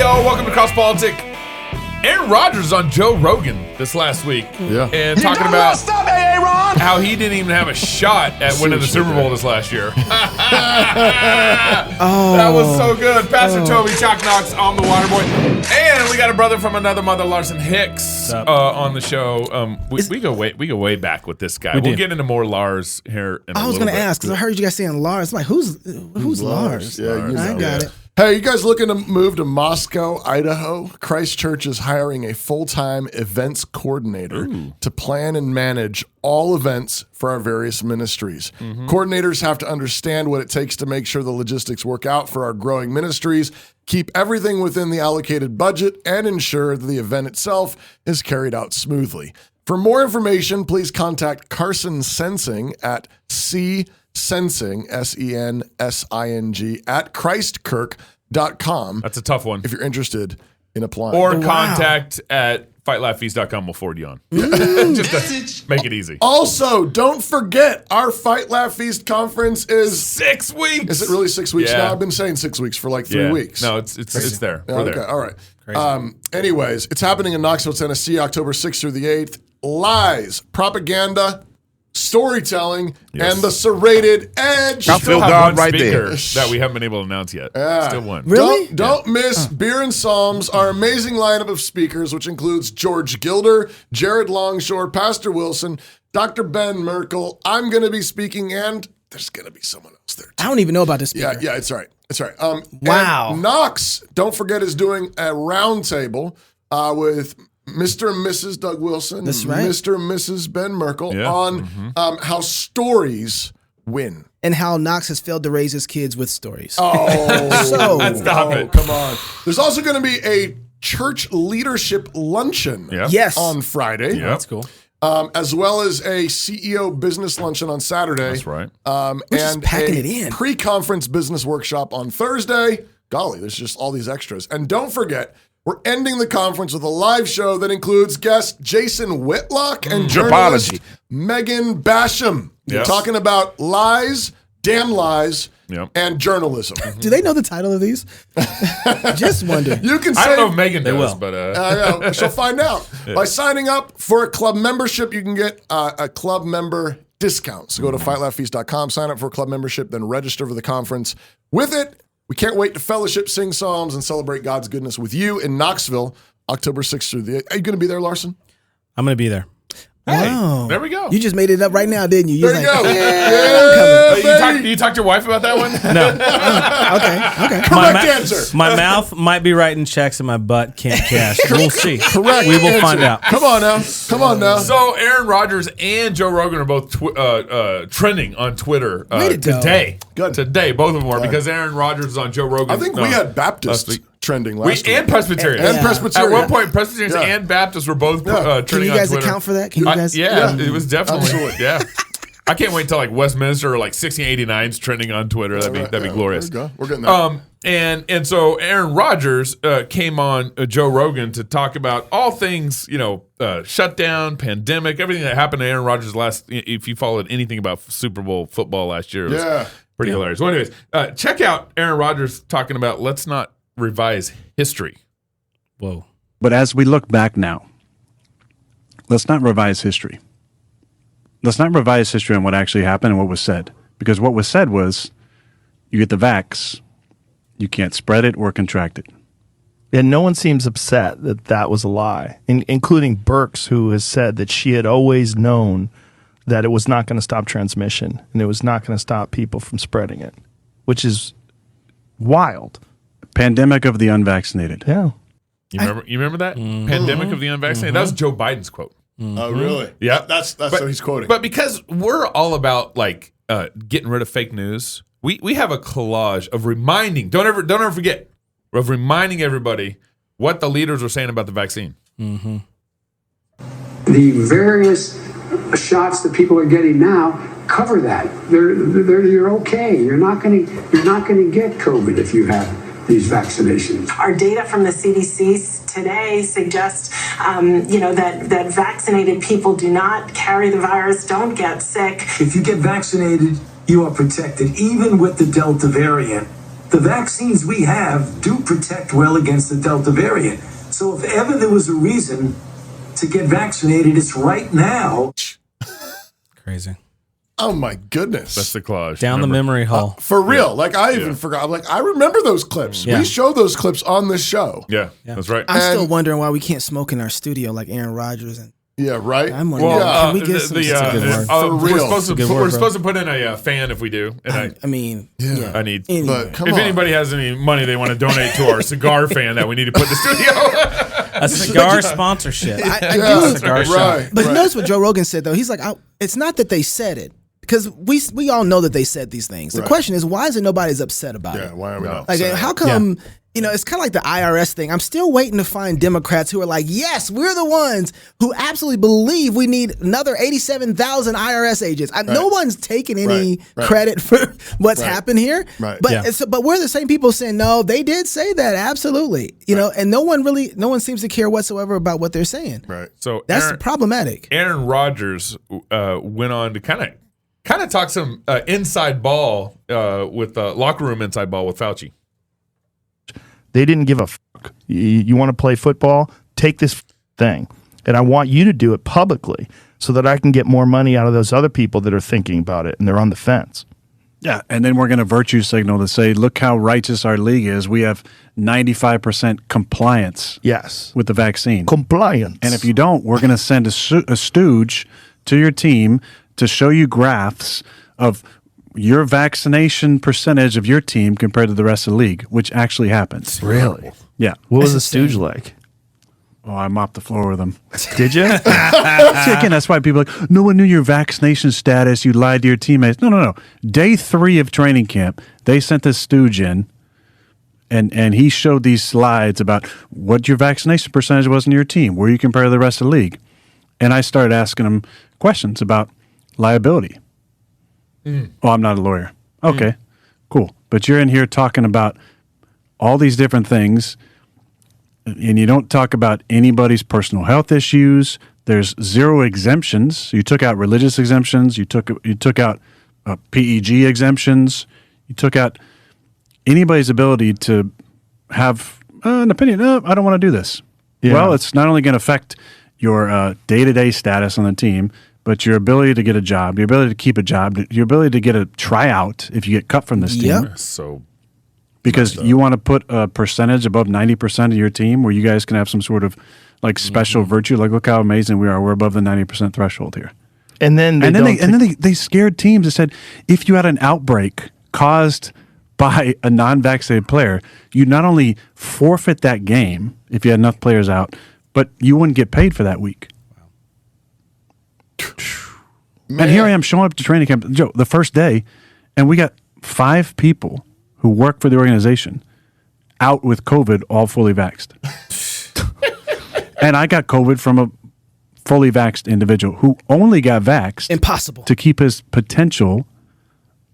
y'all. Welcome to Cross Politic. Aaron Rodgers on Joe Rogan this last week. Yeah. And talking about how he didn't even have a shot at winning the Super Bowl this last year. That was so good. Pastor Toby Chalk Knox on the Waterboy. And we got a brother from another mother, Larson Hicks, on the show. We go way back with this guy. We'll get into more Lars here in a little bit. I was going to ask, because I heard you guys saying Lars. I'm like, who's Lars? Yeah, Lars. I got it. Hey, you guys looking to move to Moscow, Idaho? Christchurch is hiring a full-time events coordinator to plan and manage all events for our various ministries. Coordinators have to understand what it takes to make sure the logistics work out for our growing ministries, keep everything within the allocated budget, and ensure that the event itself is carried out smoothly. For more information, please contact Carson Sensing at Sensing, SENSING, at christkirk.com. That's a tough one. If you're interested in applying. Or contact at fightlaughfeast.com. We'll forward you on. Just to make it easy. Also, don't forget, our Fight Laugh Feast conference is 6 weeks. Is it really 6 weeks? Yeah. No, I've been saying 6 weeks for like 3 weeks. No, it's there. Yeah, We're okay, there. all right. Anyways, it's happening in Knoxville, Tennessee, October 6th through the 8th. Lies, propaganda, storytelling, and the serrated edge. I feel God right there. That we haven't been able to announce yet. Still one. Really? Don't miss Beer and Psalms, our amazing lineup of speakers, which includes George Gilder, Jared Longshore, Pastor Wilson, Dr. Ben Merkel. I'm going to be speaking, and there's going to be someone else there, too. I don't even know about this speaker. Yeah, it's right. It's right. Wow. And Knox, don't forget, is doing a roundtable with Mr. and Mrs. Doug Wilson, That's right. Mr. and Mrs. Ben Merkel on how stories win. And how Knox has failed to raise his kids with stories. Oh, Stop it. Come on. There's also going to be a church leadership luncheon Yes. on Friday. Yeah. That's cool. As well as a CEO business luncheon on Saturday. That's right. just packing it a in. pre-conference business workshop on Thursday. Golly, there's just all these extras. And don't forget, we're ending the conference with a live show that includes guest Jason Whitlock and journalist Megan Basham. Yes. Talking about lies, damn lies, and journalism. Do they know the title of these? Just wonder. You can say, I don't know if Megan does, but she'll find out. By signing up for a club membership, you can get a club member discount. So go to fightlaughfeast.com, sign up for a club membership, then register for the conference. With it, we can't wait to fellowship, sing psalms, and celebrate God's goodness with you in Knoxville, October 6th through the 8th. Are you going to be there, Larson? I'm going to be there. hey, Wow. there we go. You just made it up right now, didn't you? There you go. You talked to your wife about that one? No. Okay. Correct answer. My mouth might be writing checks and my butt can't cash. We'll see. Correct. We will answer. find out. Come on now. So Aaron Rodgers and Joe Rogan are both trending on Twitter Way to go. today. Good. Today, both of them are, because Aaron Rodgers is on Joe Rogan. I think we had Baptist trending last week. And Presbyterians. And Presbyterian. At one point, Presbyterians and Baptists were both trending on Twitter. Can you guys account for that? Can you guys? It was definitely. Absolutely. Yeah. I can't wait till like Westminster or like 1689's trending on Twitter. That'd be glorious. There you go. We're getting there. And so Aaron Rodgers came on Joe Rogan to talk about all things, shutdown, pandemic, everything that happened to Aaron Rodgers if you followed anything about Super Bowl football last year, it was pretty hilarious. Well, anyways, check out Aaron Rodgers talking about let's not revise history. Whoa. But as we look back now, let's not revise history. Let's not revise history on what actually happened and what was said. Because what was said was, you get the vax, you can't spread it or contract it. And no one seems upset that that was a lie, including Birx, who has said that she had always known that it was not going to stop transmission and it was not going to stop people from spreading it, which is wild. Pandemic of the unvaccinated. Yeah. You remember that? Pandemic of the unvaccinated? That was Joe Biden's quote. Oh, really? Yeah. That's what he's quoting. But because we're all about getting rid of fake news, we have a collage of reminding, don't ever forget, of reminding everybody what the leaders were saying about the vaccine. The various shots that people are getting now cover that. You're okay. You're not going to get COVID if you have these vaccinations. Our data from the CDC today suggests, that vaccinated people do not carry the virus, don't get sick. If you get vaccinated, you are protected. Even with the Delta variant, the vaccines we have do protect well against the Delta variant. So if ever there was a reason to get vaccinated, it's right now. Crazy. Oh my goodness. That's the collage. Down the memory hole. For real. Like I even forgot. I'm like, I remember those clips. Yeah. We show those clips on this show. Yeah, that's right. I'm still wondering why we can't smoke in our studio like Aaron Rodgers and. Yeah, right. I'm wondering. Can we get some? We're supposed to put in a fan if we do. And I mean, I need. Anyway. But come if on. anybody has any money they want to donate to our cigar fan that we need to put in the studio. A cigar sponsorship. I do. Cigar shop. right. But notice what Joe Rogan said though. He's like, it's not that they said it because we all know that they said these things. The question is, why is it nobody's upset about it? Yeah, why are we not? Like, saying how come? You know, it's kind of like the IRS thing. I'm still waiting to find Democrats who are like, yes, we're the ones who absolutely believe we need another 87,000 IRS agents. No one's taking any credit for what's happened here. Right. But but we're the same people saying, no, they did say that. Absolutely. You know, and no one seems to care whatsoever about what they're saying. Right. So That's problematic. Aaron Rodgers went on to kind of talk some inside ball with locker room inside ball with Fauci. They didn't give a fuck. You want to play football? Take this thing. And I want you to do it publicly so that I can get more money out of those other people that are thinking about it and they're on the fence. Yeah, and then we're going to virtue signal to say, look how righteous our league is. We have 95% compliance with the vaccine. Compliance. And if you don't, we're going to send a stooge to your team to show you graphs of your vaccination percentage of your team compared to the rest of the league, which actually happens. Really? Yeah. What was the stooge like? Oh, I mopped the floor with them. Did you? See, again, that's why people are like, no one knew your vaccination status. You lied to your teammates. No. Day 3 of training camp, they sent this stooge in, and he showed these slides about what your vaccination percentage was in your team, where you compare to the rest of the league. And I started asking him questions about liability. Oh, I'm not a lawyer. Okay, cool. But you're in here talking about all these different things, and you don't talk about anybody's personal health issues. There's 0 exemptions. You took out religious exemptions. You took out PEG exemptions. You took out anybody's ability to have an opinion. I don't want to do this. Yeah. Well, it's not only going to affect your day-to-day status on the team, but your ability to get a job, your ability to keep a job, your ability to get a tryout if you get cut from this team. So, because you want to put a percentage above 90% of your team where you guys can have some sort of like special virtue. Like, look how amazing we are. We're above the 90% threshold here. And then they scared teams and said, if you had an outbreak caused by a non-vaccinated player, you not only forfeit that game if you had enough players out, but you wouldn't get paid for that week. Man. And here I am showing up to training camp, Joe, the first day, and we got 5 people who work for the organization out with COVID, all fully vaxxed. And I got COVID from a fully vaxxed individual who only got vaxxed. Impossible. To keep his potential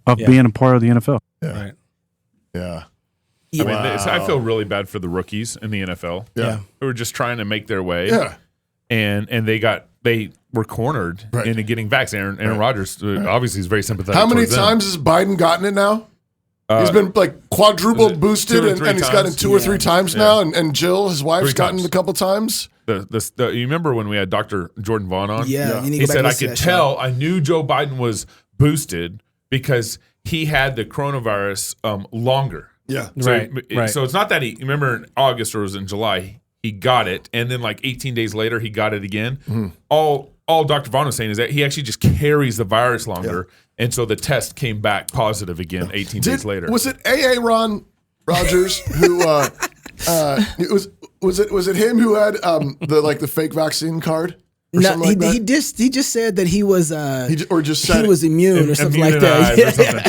of being a part of the NFL. Yeah. Right. Yeah. I mean, I feel really bad for the rookies in the NFL. Yeah. Who are just trying to make their way. Yeah. And they were cornered into getting vaccinated. Aaron Rodgers obviously is very sympathetic. How many times has Biden gotten it now? He's been like quadruple boosted, and he's gotten it 2 or 3 times now. And Jill, his wife's gotten it a couple times. You remember when we had Dr. Jordan Vaughn on? Yeah. He said, I could tell, I knew Joe Biden was boosted because he had the coronavirus longer. Yeah. So, so it's not that he, remember in August or it was in July, he got it, and then like 18 days later, he got it again. Mm-hmm. All Dr. Vaughn was saying is that he actually just carries the virus longer, and so the test came back positive again 18 days later. Was it Ron Rodgers who was it him who had the fake vaccine card? No, he just said that he was he was immune or something like that.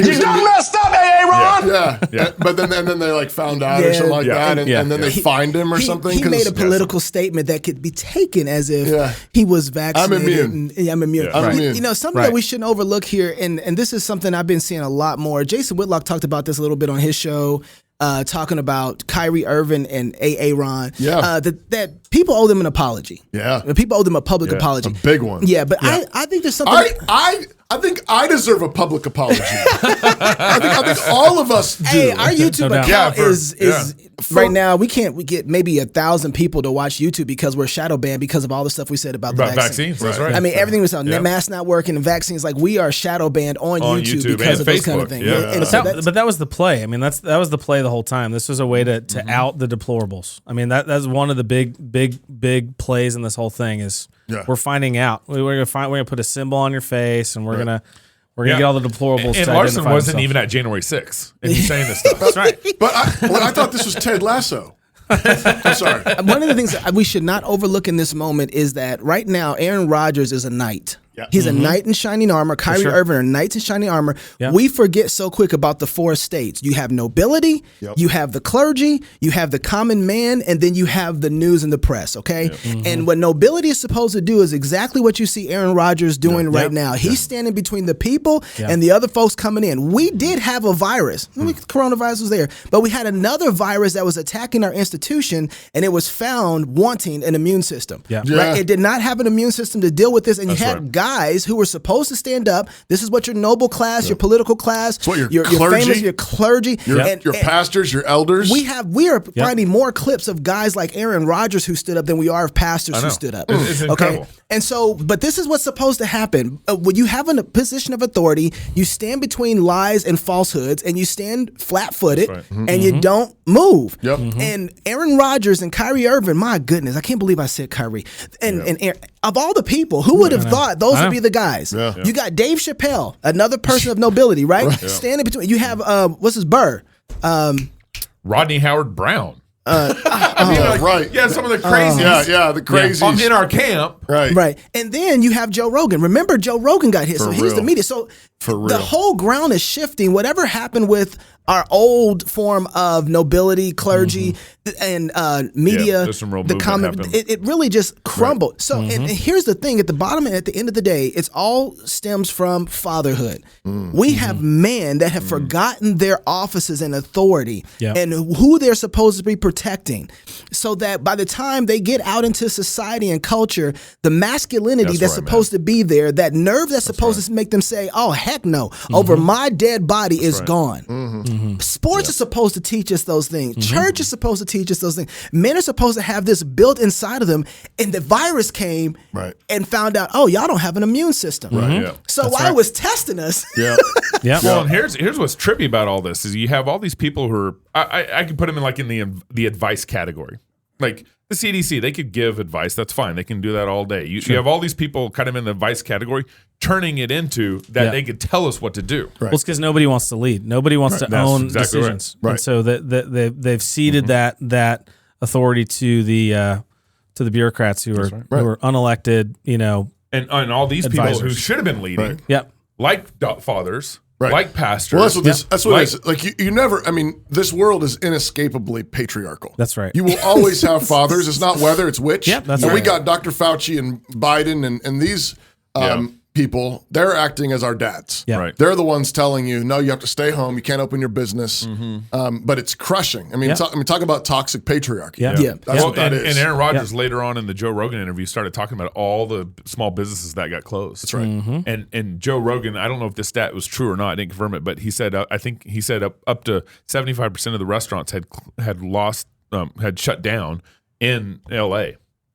You done messed up, Ron. Yeah. But then they like found out or something like that, and then they fined him or something. He made a political statement that could be taken as if he was vaccinated. I'm immune. You know, something that we shouldn't overlook here, and this is something I've been seeing a lot more. Jason Whitlock talked about this a little bit on his show. Talking about Kyrie Irving and Ron, that people owe them an apology. Yeah, people owe them a public apology, a big one. Yeah, but I think there's something. I I think I deserve a public apology. I think all of us do. Hey, our YouTube account is right now. We get maybe 1,000 people to watch YouTube because we're shadow banned because of all the stuff we said about the vaccines. That's right. I mean, everything was on masks not working and vaccines. Like we are shadow banned on YouTube because of those kind of things. But that was the play. I mean, that was the play the whole time. This was a way to out the deplorables. I mean, that's one of the big plays in this whole thing is we're finding out. We're gonna put a symbol on your face and we're gonna get all the deplorables. And Larson wasn't even at January 6th, and he's saying this stuff. That's right. But I thought this was Ted Lasso. I'm sorry. One of the things that we should not overlook in this moment is that right now Aaron Rodgers is a knight. Yeah. He's a knight in shining armor. Kyrie Irving are knights in shining armor. Yeah. We forget so quick about the four states. You have nobility, you have the clergy, you have the common man, and then you have the news and the press, okay? And what nobility is supposed to do is exactly what you see Aaron Rodgers doing right now. He's standing between the people and the other folks coming in. We did have a virus. Coronavirus was there. But we had another virus that was attacking our institution, and it was found wanting an immune system. Right? It did not have an immune system to deal with this, and you had guys who were supposed to stand up. This is what your noble class, your political class, it's what your clergy, famous, your clergy, your pastors, your elders. We are finding more clips of guys like Aaron Rodgers who stood up than we are of pastors who stood up. It's incredible. And so, but this is what's supposed to happen. When you have a position of authority, you stand between lies and falsehoods, and you stand flat-footed, and you don't move. And Aaron Rodgers and Kyrie Irving, my goodness, I can't believe I said Kyrie. And Aaron, of all the people, who would have thought those would be the guys? You got Dave Chappelle, another person of nobility, right? Standing between. You have what's his Burr? Rodney Howard Brown. Right. Yeah, some of the crazies. The crazies. In our camp. Right. And then you have Joe Rogan. Remember, Joe Rogan got hit, so he's the media. So the whole ground is shifting. Whatever happened with our old form of nobility, clergy, and media, the common, it really just crumbled. So and here's the thing: at the bottom and at the end of the day, it's all stems from fatherhood. We have men that have forgotten their offices and authority and who they're supposed to be protecting, so that by the time they get out into society and culture, the masculinity that's supposed to be there, that nerve that's supposed to make them say, "Oh heck no, over my dead body is gone." Sports is supposed to teach us those things. Church is supposed to teach us those things. Men are supposed to have this built inside of them. And the virus came and found out, oh, y'all don't have an immune system. So while it was testing us. Well, and here's what's trippy about all this is you have all these people who are, I can put them in like in the advice category. Like the CDC, they could give advice. That's fine. They can do that all day. You have all these people kind of in the advice category turning it into that they could tell us what to do. Well, it's because nobody wants to lead. Nobody wants to own decisions. And so they've ceded that authority to the bureaucrats who are unelected, and all these advisors. people who should have been leading. Like fathers. Like pastors. Well, that's what it is. Like you never. I mean, this world is inescapably patriarchal. That's right. You will always have fathers. It's not whether, it's which. That's and we got Dr. Fauci and Biden and these people. They're acting as our dads. They're the ones telling you, no, you have to stay home. You can't open your business. But it's crushing. I mean, talk about toxic patriarchy. That's what that is. And Aaron Rodgers later on in the Joe Rogan interview started talking about all the small businesses that got closed. That's right. And Joe Rogan, I don't know if this stat was true or not. I didn't confirm it, but he said I think he said up to 75% of the restaurants had shut down in LA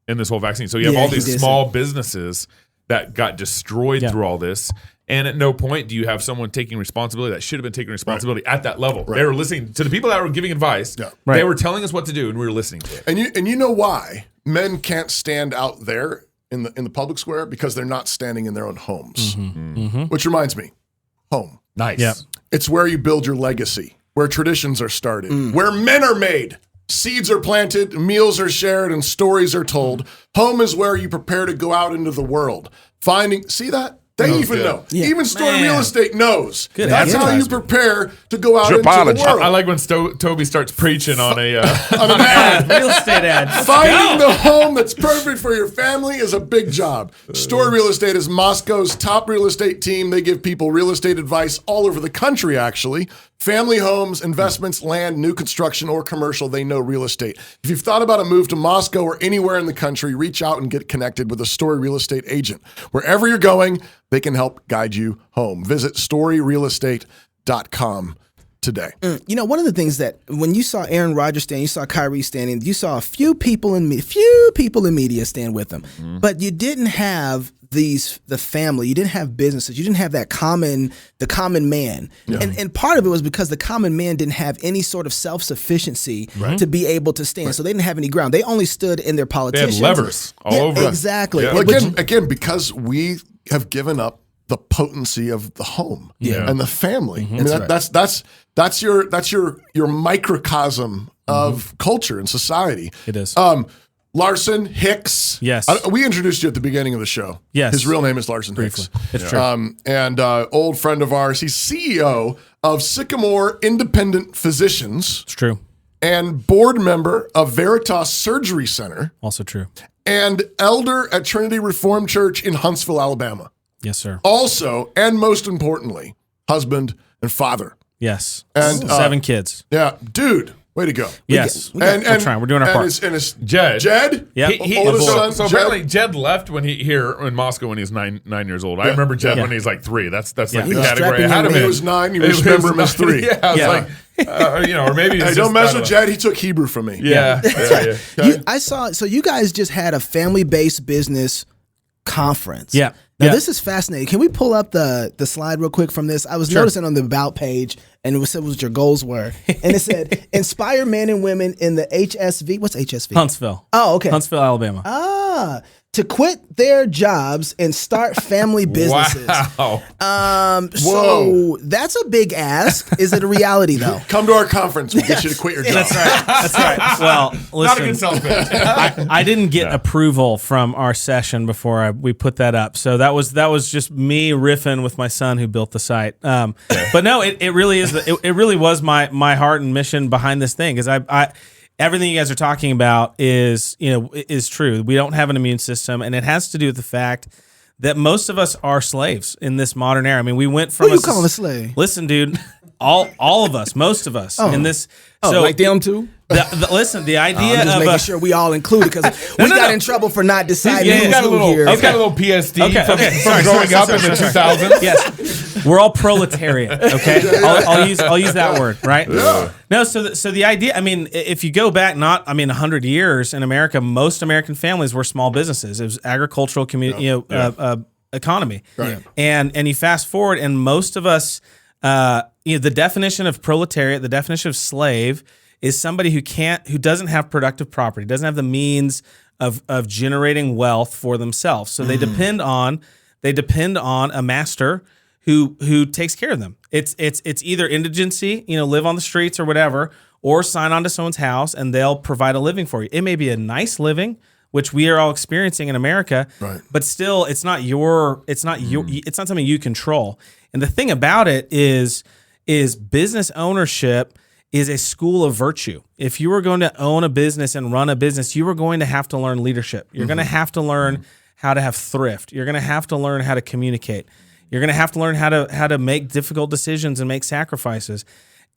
in this whole vaccine. So you have all these small businesses that got destroyed through all this. And at no point do you have someone taking responsibility that should have been taking responsibility at that level. They were listening to the people that were giving advice. They were telling us what to do, and we were listening to it. And you know why men can't stand out there in the public square? Because they're not standing in their own homes. Which reminds me, home. Nice. It's where you build your legacy, where traditions are started, where men are made. Seeds are planted, meals are shared, and stories are told. Home is where you prepare to go out into the world. See that? They even know. Even Store Real Estate knows. That's how you prepare to go out into the world. I like when Toby starts preaching on an ad. Real estate ad. Finding the home that's perfect for your family is a big job. Store Real Estate is Moscow's top real estate team. They give people real estate advice all over the country, actually. Family homes, investments, land, new construction, or commercial, they know real estate. If you've thought about a move to Moscow or anywhere in the country, reach out and get connected with a Story Real Estate agent. Wherever you're going, they can help guide you home. Visit storyrealestate.com today. You know, one of the things that when you saw Aaron Rodgers stand, you saw Kyrie standing, you saw a few people in media stand with them, but you didn't have the family, you didn't have businesses, you didn't have the common man. Yeah. And part of it was because the common man didn't have any sort of self-sufficiency to be able to stand. Right. So they didn't have any ground. They only stood in their politicians. They had levers all over. Exactly. Yeah. Well, again, because we have given up the potency of the home and the family. I mean, that's your microcosm of culture and society. It is. Larson Hicks. Yes. We introduced you at the beginning of the show. Yes. His real name is Larson Hicks. It's true. And old friend of ours. He's CEO of Sycamore Independent Physicians. It's true. And board member of Veritas Surgery Center. Also true. And elder at Trinity Reformed Church in Huntsville, Alabama. Yes, sir. Also, and most importantly, husband and father. Yes. And 7 kids. Yeah. Dude. Way to go. Yes. We're trying. We're doing our part. And it's Jed. Yeah. Oldest son. So apparently Jed left when here in Moscow when he was nine years old. I remember Jed when he was like 3. That's like the category I had him in. He was 9. You remember him as 3. Yeah. I was like, or maybe hey, don't mess with Jed. He took Hebrew from me. Yeah. I saw. So you guys just had a family-based business conference. Yeah. Now this is fascinating. Can we pull up the slide real quick from this? I was noticing on the About page, and it said what your goals were, and it said inspire men and women in the HSV. What's HSV? Huntsville. Oh, okay. Huntsville, Alabama. To quit their jobs and start family businesses. Wow. So that's a big ask. Is it a reality though? Come to our conference. We'll get you to quit your job. That's right. Well, listen, Not a good sales pitch. I didn't get approval from our session before we put that up. So that was just me riffing with my son who built the site. But no, it really is. It really was my heart and mission behind this thing. Because I everything you guys are talking about is true. We don't have an immune system, and it has to do with the fact that most of us are slaves in this modern era. I mean, we went from who you call a slave? Listen, dude, all of us, most of us in this. So like them too. Listen, the idea I'm just of making sure we all included because we got in trouble for not deciding who's who here. He's got a little PSD from growing up in the 2000s. Yes, we're all proletariat. Okay, I'll use that word, right? Yeah. No, so the idea. I mean, if you go back, 100 years in America, most American families were small businesses. It was agricultural economy, right? And you fast forward, and most of us, the definition of proletariat, the definition of slave, is somebody who doesn't have productive property, doesn't have the means of generating wealth for themselves. So they depend on a master who takes care of them. It's either indigency, live on the streets or whatever, or sign on to someone's house and they'll provide a living for you. It may be a nice living, which we are all experiencing in America, right? But still, it's not something you control. And the thing about it is business ownership is a school of virtue. If you were going to own a business and run a business, you were going to have to learn leadership. You're going to have to learn how to have thrift. You're going to have to learn how to communicate. You're going to have to learn how to make difficult decisions and make sacrifices.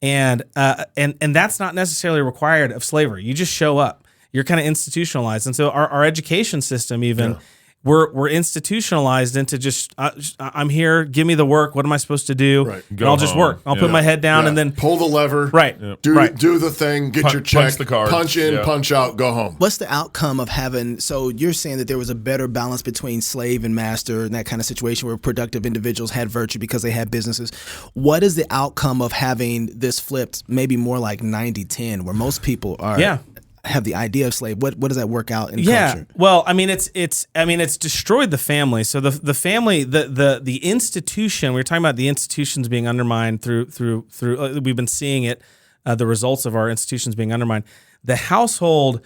And that's not necessarily required of slavery. You just show up. You're kind of institutionalized. And so our education system even we're institutionalized into just I'm here, give me the work. What am I supposed to do? Right. And I'll just work. I'll put my head down and then pull the lever. Right. Do the thing. Get your check. Punch the card. Punch in. Punch out. Go home. What's the outcome of having? So you're saying that there was a better balance between slave and master and that kind of situation where productive individuals had virtue because they had businesses. What is the outcome of having this flipped? Maybe more like 90-10, where most people are. Yeah. Have the idea of slave. What does that work out in culture? Well, it's destroyed the family. So the family, the institution. We were talking about the institutions being undermined through. We've been seeing it, the results of our institutions being undermined. The household,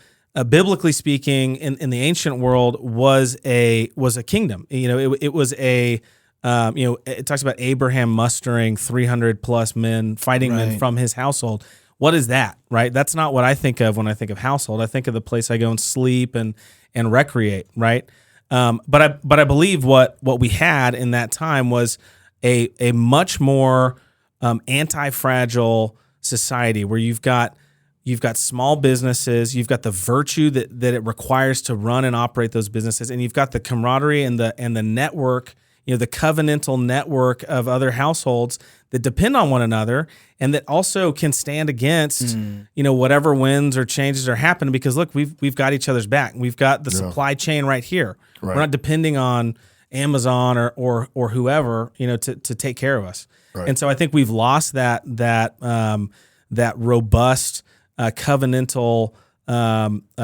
biblically speaking, in the ancient world, was a kingdom. It was a. It talks about Abraham mustering 300 plus men, fighting men from his household. What is that, right? That's not what I think of when I think of household. I think of the place I go and sleep and recreate, right? But I believe what we had in that time was a much more anti-fragile society where you've got small businesses, you've got the virtue that it requires to run and operate those businesses, and you've got the camaraderie and the network, the covenantal network of other households that depend on one another and that also can stand against whatever winds or changes are happening, because look, we've got each other's back. We've got the supply chain right here. Right. We're not depending on Amazon or whoever, to take care of us. Right. And so I think we've lost that robust covenantal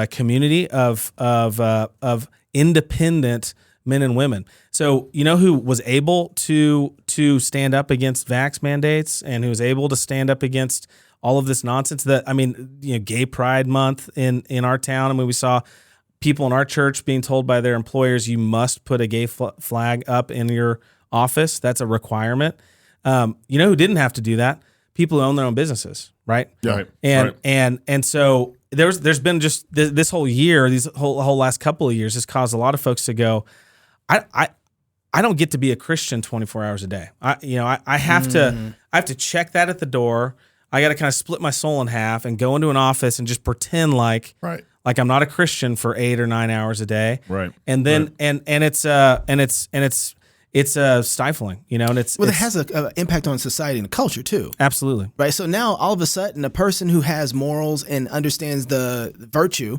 community of independent men and women. So who was able to stand up against vax mandates and who was able to stand up against all of this nonsense? Gay Pride Month in our town. I mean, we saw people in our church being told by their employers, you must put a gay flag up in your office. That's a requirement. Who didn't have to do that? People who own their own businesses, right? Yeah. And so there's been just this whole year, these whole last couple of years has caused a lot of folks to go, I don't get to be a Christian 24 hours a day. I have to check that at the door. I got to kind of split my soul in half and go into an office and just pretend like I'm not a Christian for 8 or 9 hours a day. Right. And then and it's stifling, and it has an impact on society and culture too. Absolutely. Right. So now all of a sudden, a person who has morals and understands the virtue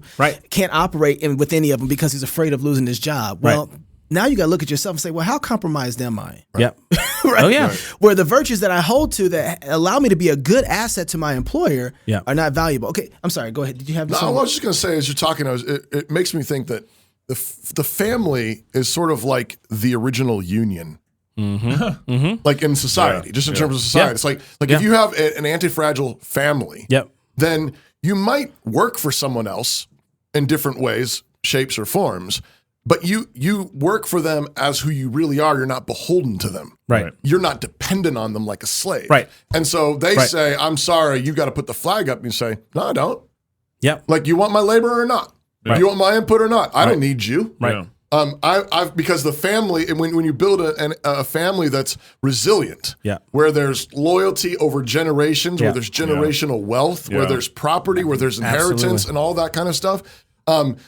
can't operate with any of them because he's afraid of losing his job. Well, now you got to look at yourself and say, well, how compromised am I? Right. Yep. Right? Oh, yeah. Where the virtues that I hold to that allow me to be a good asset to my employer are not valuable. Okay, I'm sorry. Go ahead. Did you have I was just going to say, as you're talking, it makes me think that the family is sort of like the original union. Mm-hmm. Mm-hmm. Like in society, just in terms of society. It's like if you have an anti-fragile family, then you might work for someone else in different ways, shapes, or forms. But you work for them as who you really are. You're not beholden to them. Right. You're not dependent on them like a slave. Right. And so they say, I'm sorry, you got to put the flag up. And you say, no, I don't. Yep. Like, you want my labor or not? Right. You want my input or not? I don't need you. Right. I've because the family, and when you build a family that's resilient, where there's loyalty over generations, where there's generational wealth, where there's property, where there's inheritance and all that kind of stuff,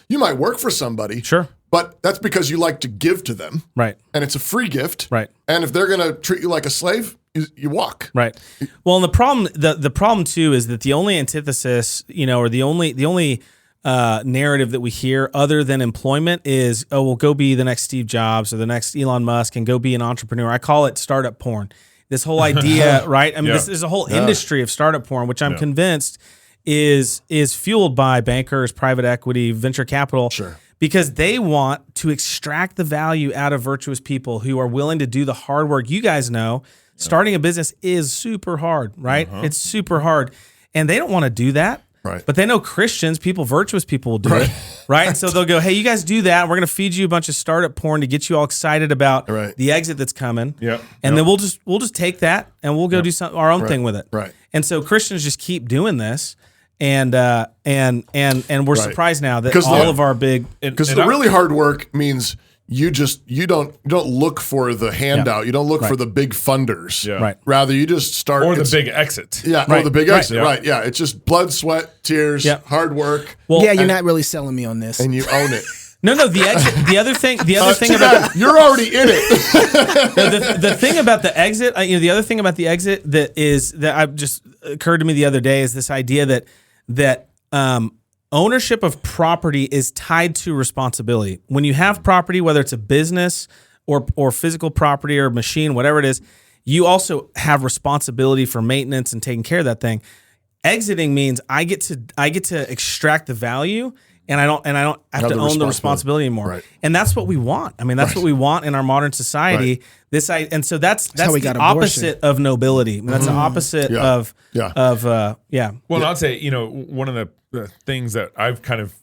you might work for somebody. Sure. But that's because you like to give to them. Right. And it's a free gift. Right. And if they're going to treat you like a slave, you walk. Right. Well, and the problem too is that the only antithesis, or the only narrative that we hear other than employment is, oh, well, go be the next Steve Jobs or the next Elon Musk and go be an entrepreneur. I call it startup porn. This whole idea, right? I mean, this is a whole industry of startup porn, which I'm convinced is fueled by bankers, private equity, venture capital. Sure. Because they want to extract the value out of virtuous people who are willing to do the hard work. You guys know, starting a business is super hard, right? It's super hard. And they don't want to do that. Right. But they know Christians, virtuous people will do it, right? So they'll go, hey, you guys do that. We're going to feed you a bunch of startup porn to get you all excited about the exit that's coming. Yep. And then we'll just take that and we'll go do our own thing with it. Right. And so Christians just keep doing this. And we're surprised now that all of our big, because the really hard work means you don't look for the handout, you don't look for the big funders, right? Rather, you just start or the big exit, or the big exit, right? Yeah, it's just blood, sweat, tears, hard work. Well, you're not really selling me on this, and you own it. No, the exit. The other thing about you're already in it. The thing about the exit, the other thing about the exit that I just occurred to me the other day is this idea that ownership of property is tied to responsibility. When you have property, whether it's a business or physical property or machine, whatever it is, you also have responsibility for maintenance and taking care of that thing. Exiting means I get to extract the value, and I don't have to own the responsibility anymore. Right. And that's what we want. I mean, that's what we want in our modern society. Right. And so that's the opposite of nobility. I mean, that's the opposite of. Well, I'd say, one of the things that I've kind of,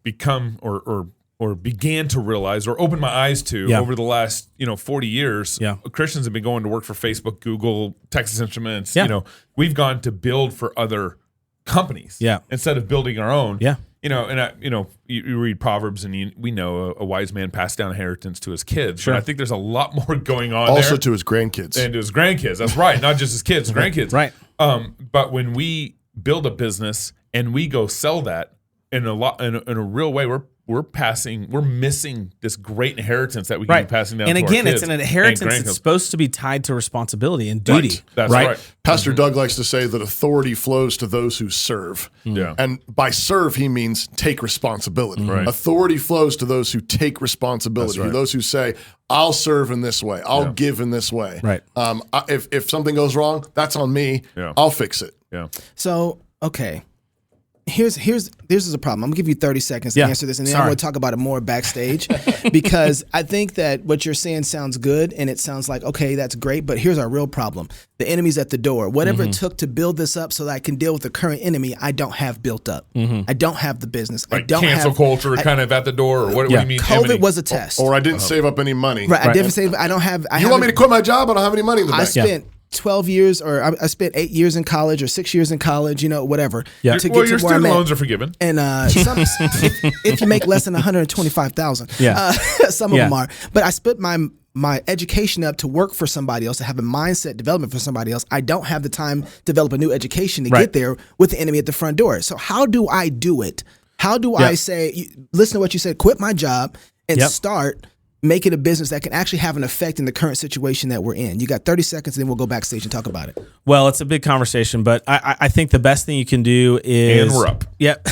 become or began to realize or open my eyes to over the last, 40 years, Christians have been going to work for Facebook, Google, Texas Instruments. We've gone to build for other companies instead of building our own. you read Proverbs, and we know a wise man passed down inheritance to his kids. Sure. But I think there's a lot more going on also there. to his grandkids. And to his grandkids. That's right. Not just his kids, his grandkids. Right. But when we build a business and we go sell that in a real way, we're missing this great inheritance that we can be passing down. And to again, our it's kids an inheritance that's supposed to be tied to responsibility and duty. Right. That's right. Pastor Doug likes to say that authority flows to those who serve. Yeah. And by serve, he means take responsibility. Right. Authority flows to those who take responsibility, Right. those who say, I'll serve in this way. I'll give in this way. Right. If something goes wrong, that's on me. Yeah. I'll fix it. Yeah. So, okay. Here's a problem. I'm gonna give you 30 seconds to answer this, and then I'm gonna talk about it more backstage because I think that what you're saying sounds good and it sounds like, okay, that's great, but here's our real problem. The enemy's at the door. Whatever it took to build this up so that I can deal with the current enemy, I don't have built up. I don't have the business. Like I don't cancel have culture kind of at the door, or what do you mean? COVID was a test. Or I didn't save up any money. Right. I didn't save. I don't have. You want me to quit my job? I don't have any money in the bank. I spent 12 years, or I spent 8 years in college, or 6 years in college, whatever. Yeah. To Well, get your to where I'm student at. loans are forgiven. And if you make less than 125,000, some of them are. But I split my education up to work for somebody else, to have a mindset development for somebody else. I don't have the time to develop a new education to get there with the enemy at the front door. So how do I do it? How do I say, listen to what you said, quit my job and start make it a business that can actually have an effect in the current situation that we're in? You got 30 seconds, and then we'll go backstage and talk about it. Well, it's a big conversation, but I think the best thing you can do is... And we're up. Yep.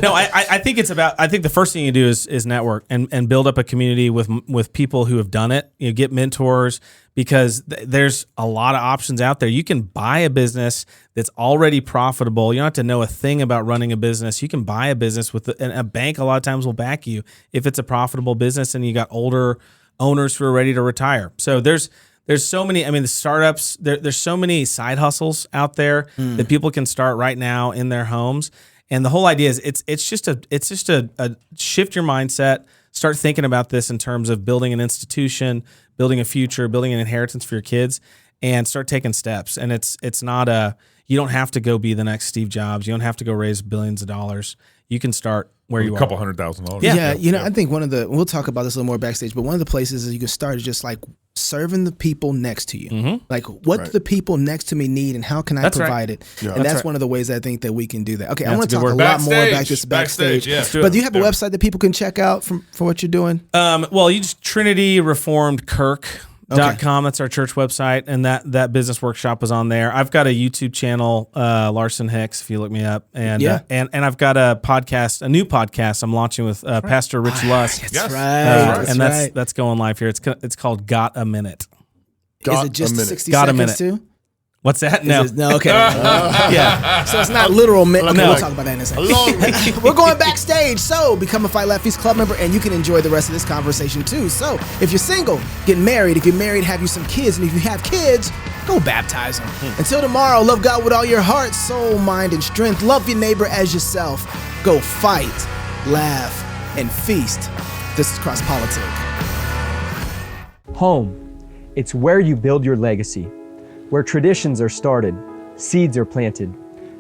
No, I think the first thing you do is network and build up a community with people who have done it. Get mentors, because there's a lot of options out there. You can buy a business that's already profitable. You don't have to know a thing about running a business. You can buy a business and a bank a lot of times will back you if it's a profitable business and you got older owners who are ready to retire. So there's so many, the startups, there's so many side hustles out there that people can start right now in their homes. And the whole idea is it's just a shift your mindset, start thinking about this in terms of building an institution, building a future, building an inheritance for your kids, and start taking steps. And it's not you don't have to go be the next Steve Jobs. You don't have to go raise billions of dollars. You can start where you are. A couple $100,000. Yeah. I think we'll talk about this a little more backstage, but one of the places that you can start is just like serving the people next to you. Like, what do the people next to me need, and how can I provide it? Yeah. And that's one of the ways I think that we can do that. Okay, I want to talk a lot more about this backstage. But do you have a website that people can check out for what you're doing? Well, you just TrinityReformedKirk.com. That's our church website, and that business workshop was on there. I've got a YouTube channel, Larson Hicks, if you look me up, and I've got a new podcast I'm launching with Pastor Rich Lusk. That's right. And that's going live here. It's called Got a Minute. Is it just 60 seconds too? What's that? No. Okay. Yeah. So it's not literal. Okay, we'll talk about that in a second. We're going backstage. So become a Fight Laugh Feast Club member, and you can enjoy the rest of this conversation too. So if you're single, get married. If you're married, have you some kids. And if you have kids, go baptize them. Until tomorrow, love God with all your heart, soul, mind, and strength. Love your neighbor as yourself. Go fight, laugh, and feast. This is Cross Politic. Home. It's where you build your legacy. Where traditions are started, seeds are planted,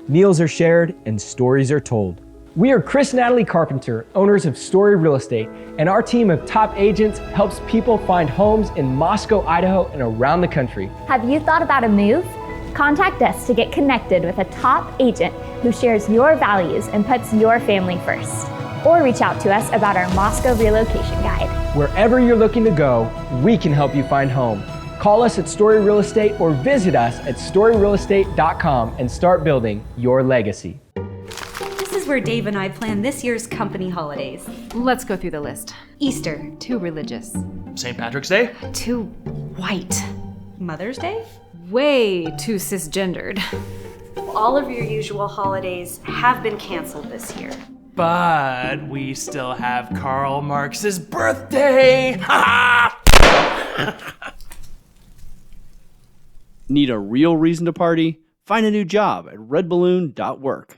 meals are shared, and stories are told. We are Chris and Natalie Carpenter, owners of Story Real Estate, and our team of top agents helps people find homes in Moscow, Idaho, and around the country. Have you thought about a move? Contact us to get connected with a top agent who shares your values and puts your family first. Or reach out to us about our Moscow relocation guide. Wherever you're looking to go, we can help you find home. Call us at Story Real Estate or visit us at storyrealestate.com and start building your legacy. This is where Dave and I plan this year's company holidays. Let's go through the list. Easter, too religious. St. Patrick's Day? Too white. Mother's Day? Way too cisgendered. All of your usual holidays have been canceled this year. But we still have Karl Marx's birthday! Ha Need a real reason to party? Find a new job at redballoon.work.